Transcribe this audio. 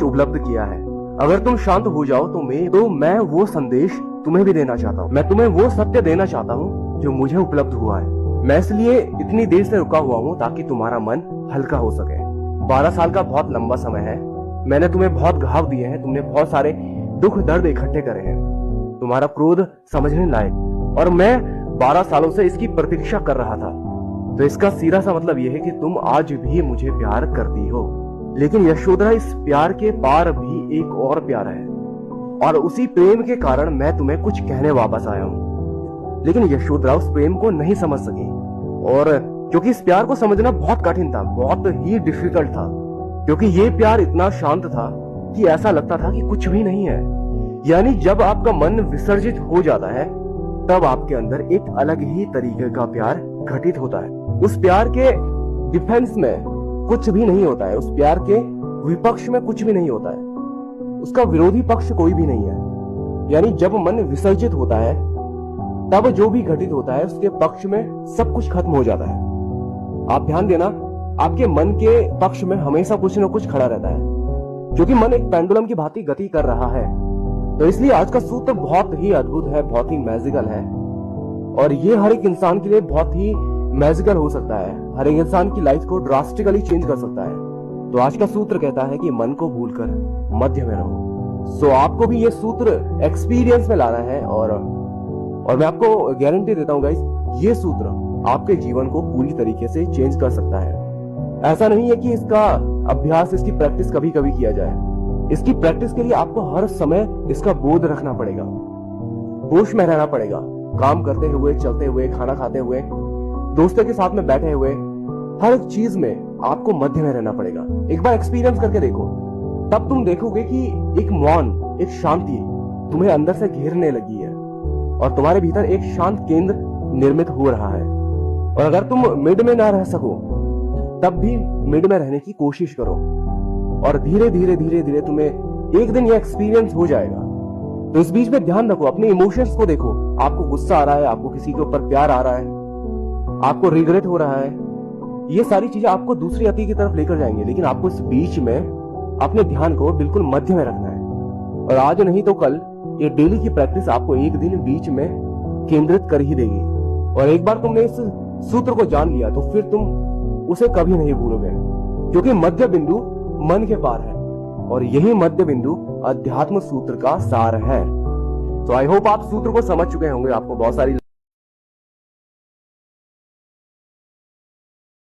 उपलब्ध किया है। अगर तुम शांत हो जाओ तो मैं वो संदेश तुम्हें भी देना चाहता हूँ। मैं तुम्हें वो सत्य देना चाहता हूँ जो मुझे उपलब्ध हुआ है। मैं इसलिए इतनी देर से रुका हुआ हूँ ताकि तुम्हारा मन हल्का हो सके। 12 साल का बहुत लंबा समय है। मैंने तुम्हें बहुत घाव दिए हैं, तुमने बहुत सारे दुख दर्द इकट्ठे करे हैं, तुम्हारा क्रोध समझने लायक, और मैं 12 सालों से इसकी प्रतीक्षा कर रहा था। तो इसका सीधा सा मतलब यह है कि तुम आज भी मुझे प्यार करती हो। लेकिन यशोधरा, इस प्यार के पार भी एक और प्यार है, और उसी प्रेम के कारण मैं तुम्हें कुछ कहने वापस आया हूँ। लेकिन यशोधरा उस प्रेम को नहीं समझ सकी, और क्योंकि इस प्यार को समझना बहुत कठिन था, बहुत ही डिफिकल्ट था, क्योंकि ये प्यार इतना शांत था कि ऐसा लगता था कि कुछ भी नहीं है। यानी जब आपका मन विसर्जित हो जाता है तब आपके अंदर एक अलग ही तरीके का प्यार घटित होता है। उस प्यार के डिफेंस में कुछ भी नहीं होता है, उस प्यार के विपक्ष में कुछ भी नहीं होता है, उसका विरोधी पक्ष कोई भी नहीं है। यानी जब मन विसर्जित होता है तब जो भी घटित होता है उसके पक्ष में सब कुछ खत्म हो जाता है। आप ध्यान देना, आपके मन के पक्ष में हमेशा कुछ न कुछ खड़ा रहता है, क्योंकि मन एक पेंडुलम की भांति गति कर रहा है। तो इसलिए आज का सूत्र बहुत ही अद्भुत है, बहुत ही मैजिकल है, और ये हर एक इंसान के लिए बहुत ही मैजिकल हो सकता है, हर एक इंसान की लाइफ को ड्रास्टिकली चेंज कर सकता है। तो आज का सूत्र कहता है कि मन को भूलकर मध्य में रहो। सो आपको भी ये सूत्र एक्सपीरियंस में लाना है, और मैं आपको गारंटी देता हूँ गाइस, ये सूत्र आपके जीवन को पूरी तरीके से चेंज कर सकता है। ऐसा नहीं है कि इसका अभ्यास, इसकी प्रैक्टिस कभी कभी किया जाए। इसकी प्रैक्टिस के लिए आपको हर समय इसका बोध रखना पड़ेगा, होश में रहना पड़ेगा, काम करते हुए, चलते हुए, खाना खाते हुए, दोस्तों के साथ में बैठे हुए, हर एक चीज में आपको मध्य में रहना पड़ेगा। एक बार एक्सपीरियंस करके देखो, तब तुम देखोगे कि एक मौन, एक शांति तुम्हें अंदर से घेरने लगी है, और तुम्हारे भीतर एक शांत केंद्र निर्मित हो रहा है। और अगर तुम मिड में ना रह सको तब भी मिड में रहने की कोशिश करो, और धीरे धीरे धीरे धीरे तुम्हें एक दिन ये एक्सपीरियंस हो जाएगा। तो इस बीच में ध्यान रखो, अपने इमोशंस को देखो। आपको गुस्सा आ रहा है, आपको किसी के ऊपर प्यार आ रहा है, आपको रिग्रेट हो रहा है, ये सारी चीजें आपको दूसरी अति की तरफ लेकर जाएंगे, लेकिन आपको इस बीच में अपने ध्यान को बिल्कुल मध्य में रखना है। और आज नहीं तो कल ये डेली की प्रैक्टिस आपको एक दिन बीच में केंद्रित कर ही देगी। और एक बार तुमने इस सूत्र को जान लिया तो फिर तुम उसे कभी नहीं भूलोगे, क्योंकि मध्य बिंदु मन के पार है, और यही मध्य बिंदु अध्यात्म सूत्र का सार है। तो आई होप आप सूत्र को समझ चुके होंगे। आपको बहुत सारी